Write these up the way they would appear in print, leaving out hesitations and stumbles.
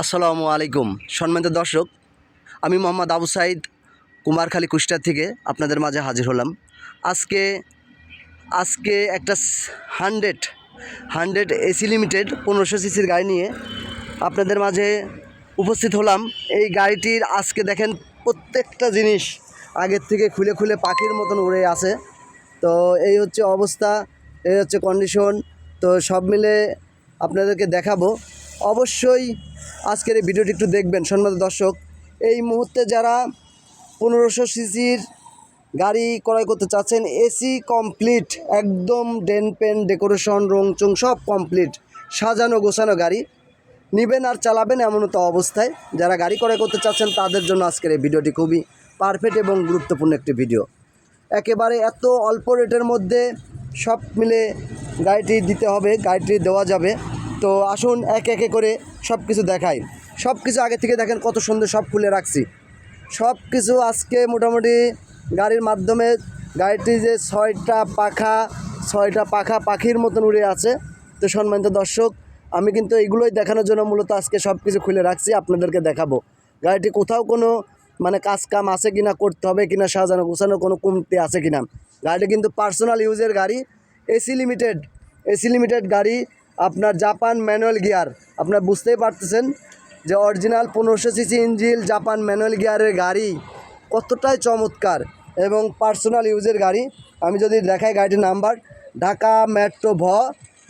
আসসালামু আলাইকুম সম্মানিত দর্শক, আমি মোহাম্মদ আবু সাইদ কুমারখালী কুষ্টিয়া থেকে আপনাদের মাঝে হাজির হলাম। আজকে আজকে একটা হান্ড্রেড হান্ড্রেড এসি লিমিটেড 1500 সিসির গাড়ি নিয়ে আপনাদের মাঝে উপস্থিত হলাম। এই গাড়িটির আজকে দেখেন প্রত্যেকটা জিনিস আগের থেকে খুলে খুলে পাখির মতন উড়ে আছে। তো এই হচ্ছে অবস্থা, এই হচ্ছে কন্ডিশন। তো সব মিলে আপনাদেরকে দেখাবো। অবশ্যই আজকের এই ভিডিওটি একটু দেখবেন সম্মানিত দর্শক। এই মুহূর্তে যারা 1500 সিসির গাড়ি ক্রয় করতে চাচ্ছেন, এসি কমপ্লিট, একদম ডেন পেন ডেকোরেশন রংচং সব কমপ্লিট, সাজানো গোছানো গাড়ি নেবেন আর চালাবেন এমন তো অবস্থায় যারা গাড়ি ক্রয় করতে চাচ্ছেন তাদের জন্য আজকের এই ভিডিওটি খুবই পারফেক্ট এবং গুরুত্বপূর্ণ একটি ভিডিও। একেবারে এত অল্প রেটের মধ্যে সব মিলে গাড়িটি দিতে হবে, গাড়িটি দেওয়া যাবে। তো আসুন একে একে করে সব কিছু দেখাই। সব কিছু আগে থেকে দেখেন কত সুন্দর সব খুলে রাখছি। সব কিছু আজকে মোটামুটি গাড়ির মাধ্যমে গাড়িটি যে ছয়টা পাখা পাখির মতন উড়ে আছে। তো সম্মানিত দর্শক, আমি কিন্তু এইগুলোই দেখানোর জন্য মূলত আজকে সব কিছু খুলে রাখছি, আপনাদেরকে দেখাবো গাড়িটি কোথাও কোনো কাজ কাম আছে কিনা, করতে হবে কিনা, সাজানো গোছানো কোনো কমতি আছে কিনা। গাড়িটি কিন্তু পার্সোনাল ইউজের গাড়ি, এসি লিমিটেড গাড়ি, আপনার জাপান ম্যানুয়াল গিয়ার। আপনার বুঝতেই পারতেছেন যে original 1500 CC engine Japan manual গিয়ারের গাড়ি কতটাই চমৎকার এবং পার্সোনাল ইউজের গাড়ি। আমি যদি দেখাই গাড়িটির নাম্বার ঢাকা মেট্রো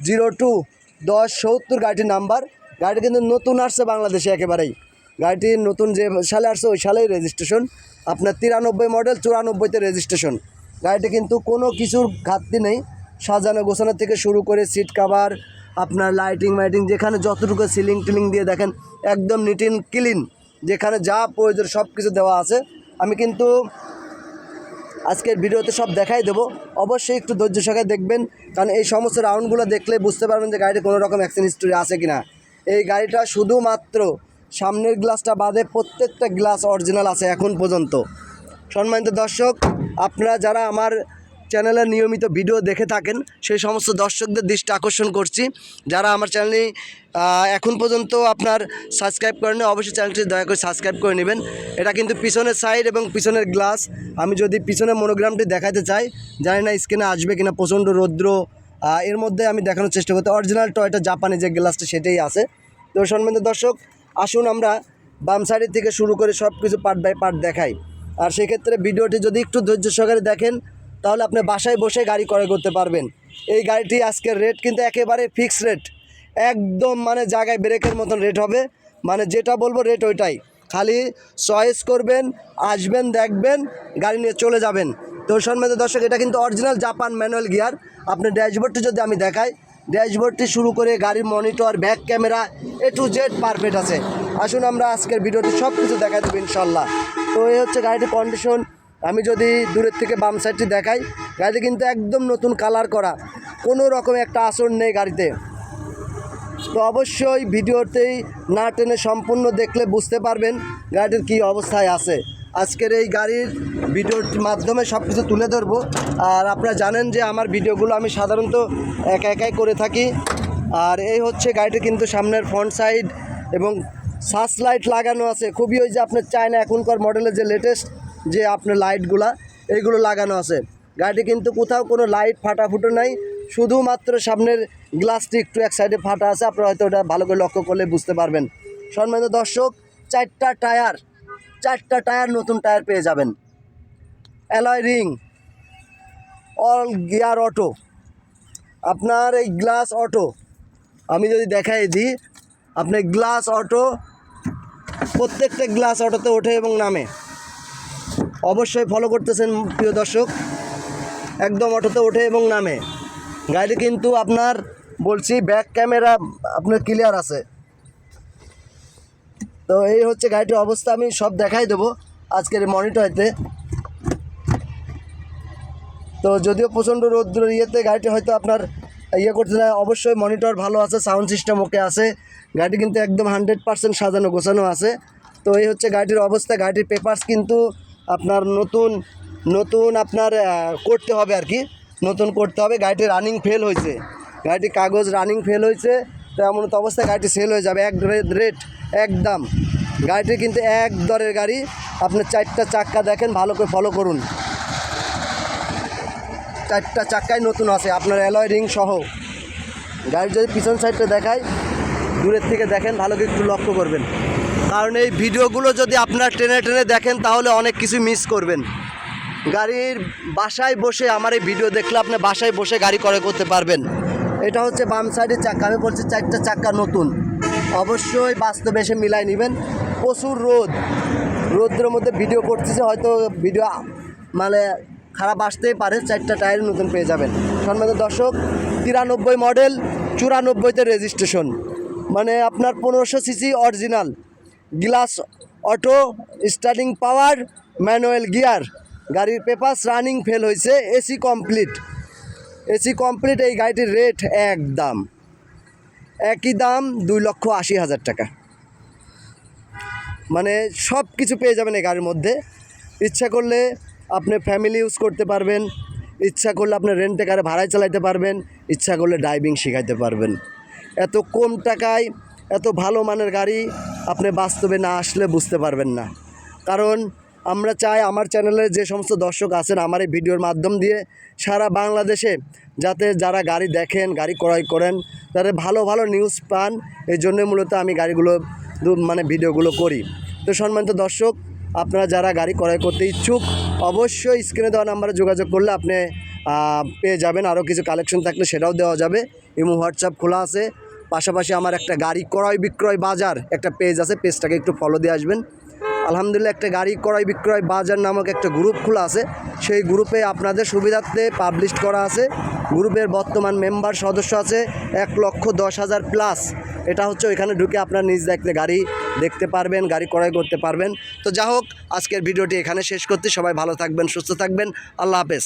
02-1070 গাড়িটির নাম্বার। গাড়িটি কিন্তু নতুন আসছে বাংলাদেশে, একেবারেই গাড়িটি নতুন যে সালে আসছে ওই সালেই রেজিস্ট্রেশন। আপনার 93 মডেল, 94তে রেজিস্ট্রেশন। গাড়িটি কিন্তু কোনো কিছুর ঘাটতি নেই, সাজানো গোছানো থেকে শুরু করে সিট কাভার, আপনার লাইটিং যেখানে যতটুকু সিলিং টিলিং দিয়ে দেখেন একদম নিট অ্যান্ড ক্লিন, যেখানে যা প্রয়োজন সব কিছু দেওয়া আছে। আমি কিন্তু আজকের ভিডিওতে সব দেখাই দেবো, অবশ্যই একটু ধৈর্য সহকারে দেখবেন, কারণ এই সমস্ত রাউন্ডগুলো দেখলে বুঝতে পারবেন যে গাড়িটি কোনো রকম অ্যাক্সিডেন্ট হিস্টরি আছে কিনা। এই গাড়িটা শুধুমাত্র সামনের গ্লাসটা বাদে প্রত্যেকটা গ্লাস অরিজিনাল আছে এখন পর্যন্ত। সম্মানিত দর্শক, আপনারা যারা আমার চ্যানেলে নিয়মিত ভিডিও দেখে থাকেন সেই সমস্ত দর্শকদের দৃষ্টি আকর্ষণ করছি, যারা আমার চ্যানেলে এখন পর্যন্ত আপনার সাবস্ক্রাইব করেন অবশ্যই চ্যানেলটি দয়া করে সাবস্ক্রাইব করে নেবেন। এটা কিন্তু পিছনের সাইড এবং পিছনের গ্লাস। আমি যদি পিছনের মনোগ্রামটি দেখাতে চাই, জানি না স্ক্রিনে আসবে কিনা, প্রচণ্ড রৌদ্র, এর মধ্যে আমি দেখানোর চেষ্টা করতে। অরিজিনাল টয়টা জাপানি যে গ্লাসটা সেটাই আছে। তো সম্মানিত দর্শক, আসুন আমরা বাম সাইডের থেকে শুরু করে সব কিছু পার্ট বাই পার্ট দেখাই। আর সেক্ষেত্রে ভিডিওটি যদি একটু ধৈর্য সহকারে দেখেন তাহলে আপনি বাসায় বসে গাড়ি ক্রয় করতে পারবেন। এই গাড়িটি আজকের রেট কিন্তু একেবারে ফিক্সড রেট, একদম জায়গায় ব্রেকের মতন রেট হবে, যেটা বলবো রেট ওইটাই। খালি চয়েস করবেন, আসবেন, দেখবেন, গাড়ি নিয়ে চলে যাবেন। তো সম্মানিত দর্শক, এটা কিন্তু অরিজিনাল জাপান ম্যানুয়াল গিয়ার। আপনার ড্যাশবোর্ডটি যদি আমি দেখাই, ড্যাশবোর্ডটি শুরু করে গাড়ির monitor, back camera A to Z perfect আছে। আসুন আমরা আজকের ভিডিওটি সব কিছু দেখাই দেবো ইনশাল্লাহ। তো এই হচ্ছে গাড়িটির কন্ডিশন। আমি যদি দূরের থেকে বাম সাইডটি দেখাই, গাড়িটি কিন্তু একদম নতুন কালার করা, কোনো রকম একটা আসর নেই গাড়িতে। তো অবশ্যই ভিডিওতেই না টেনে সম্পূর্ণ দেখলে বুঝতে পারবেন গাড়িটির কী অবস্থায় আছে। আজকের এই গাড়ির ভিডিওর মাধ্যমে সব কিছু তুলে ধরবো। আর আপনারা জানেন যে আমার ভিডিওগুলো আমি সাধারণত একাই করে থাকি। আর এই হচ্ছে গাড়িটি কিন্তু সামনের ফ্রন্ট সাইড এবং সার্চ লাইট লাগানো আছে, খুবই ওই যে আপনার চায়না এখনকার মডেলের যে লেটেস্ট যে আপনার লাইটগুলা এইগুলো লাগানো আছে। গাড়িটি কিন্তু কোথাও কোনো লাইট ফাটাফুটো নাই, শুধুমাত্র সামনের গ্লাসটি একটু এক সাইডে ফাটা আছে। আপনারা হয়তো ওটা ভালো করে লক্ষ্য করলে বুঝতে পারবেন। সম্মানিত দর্শক, চারটা টায়ার নতুন টায়ার পেয়ে যাবেন, alloy ring, all gear auto, আপনার এই গ্লাস অটো। আমি যদি দেখাই দিই, আপনি গ্লাস অটো, প্রত্যেকটা গ্লাস অটোতে ওঠে এবং নামে। অবশ্যই ফলো করতেছেন প্রিয় দর্শক, একদম অটোতে ওঠে এবং নামে। গাড়িটি কিন্তু আপনার বলছি ব্যাক ক্যামেরা আপনার ক্লিয়ার আছে। তো এই হচ্ছে গাড়িটির অবস্থা, আমি সব দেখাই দেবো আজকের মনিটরতে। তো যদিও প্রচণ্ড রৌদ্র ইয়েতে গাড়িটি হয়তো আপনার করতে না, অবশ্যই মনিটর ভালো আছে, সাউন্ড সিস্টেম ওকে আছে। গাড়িটি কিন্তু একদম 100% সাজানো গোছানো আছে। তো এই হচ্ছে গাড়িটির অবস্থা। গাড়িটির পেপারস কিন্তু আপনার নতুন আপনার করতে হবে আর কি, নতুন করতে হবে। গাড়িটি রানিং ফেল হয়েছে, গাড়িটির কাগজ রানিং ফেল হয়েছে। তো এমন তো অবস্থায় গাড়িটি সেল হয়ে যাবে, এক রেট একদম। গাড়িটি কিন্তু এক দরের গাড়ি। আপনার 4টা চাক্কা দেখেন, ভালো করে ফলো করুন, 4টা চাক্কাই নতুন আছে, আপনার অ্যালয় রিং সহ। গাড়ির যদি পিছন সাইডটা দেখায়, দূরের থেকে দেখেন, ভালো করে একটু লক্ষ্য করবেন, কারণ এই ভিডিওগুলো যদি আপনার টেনে টেনে দেখেন তাহলে অনেক কিছু মিস করবেন। গাড়ির বাসায় বসে আমার এই ভিডিও দেখলে আপনি বাসায় বসে গাড়ি ক্রয় করতে পারবেন। এটা হচ্ছে বাম সাইডের চাক্কা, আমি বলছি 4টা চাক্কা নতুন। অবশ্যই বাস্তবে এসে মিলাই নেবেন। প্রচুর রোদ্রের মধ্যে ভিডিও করতেছে, হয়তো ভিডিও মানে খারাপ আসতেই পারে, 4টা টায়ার নতুন পেয়ে যাবেন। সম্মানিত দর্শক, 93 মডেল, 94তে রেজিস্ট্রেশন, মানে আপনার 1500 CC original, glass auto, starting power, manual gear, গাড়ির পেপারস রানিং, ফেল হয়েছে, এসি কমপ্লিট। এই গাড়িটির রেট একই দাম 2,80,000 টাকা। মানে সব কিছু পেয়ে যাবেন এই গাড়ির মধ্যে। ইচ্ছা করলে আপনি ফ্যামিলি ইউজ করতে পারবেন, ইচ্ছা করলে আপনি রেন্টে কারে ভাড়ায় চালাইতে পারবেন, ইচ্ছা করলে ড্রাইভিং শেখাইতে পারবেন। এত কম টাকায় এত ভালো মানের গাড়ি আপনি বাস্তবে না আসলে বুঝতে পারবেন না। কারণ আমরা চাই আমার চ্যানেলের যে সমস্ত দর্শক আছেন আমার এই ভিডিওর মাধ্যম দিয়ে সারা বাংলাদেশে যাতে যারা গাড়ি দেখেন, গাড়ি ক্রয় করেন, তারা ভালো ভালো নিউজ পান। এই জন্য মূলত আমি গাড়িগুলো মানে ভিডিওগুলো করি। তো সম্মানিত দর্শক, আপনারা যারা গাড়ি ক্রয় করতে ইচ্ছুক অবশ্যই স্ক্রিনে দেওয়া নাম্বারে যোগাযোগ করলে আপনি পেয়ে যাবেন। আরও কিছু কালেকশন থাকলে সেটাও দেওয়া যাবে। ইমো হোয়াটসঅ্যাপ খোলা আছে। পাশাপাশি আমার একটা গাড়ি ক্রয় বিক্রয় বাজার একটা পেজ আছে, পেজটাকে একটু ফলো দিয়ে আসবেন। আলহামদুলিল্লাহ, একটা গাড়ি ক্রয় বিক্রয় বাজার নামক একটা গ্রুপ খোলা আছে। সেই গ্রুপে আপনাদের সুবিধার্থে পাবলিশ করা আছে। গ্রুপের বর্তমান মেম্বার সদস্য আছে 1,10,000 প্লাস। এটা হচ্ছে ওইখানে ঢুকে আপনার নিজ দায়িত্বে গাড়ি দেখতে পারবেন, গাড়ি ক্রয় করতে পারবেন। তো যা হোক, আজকের ভিডিওটি এখানে শেষ করতে, সবাই ভালো থাকবেন, সুস্থ থাকবেন, আল্লাহ হাফেজ।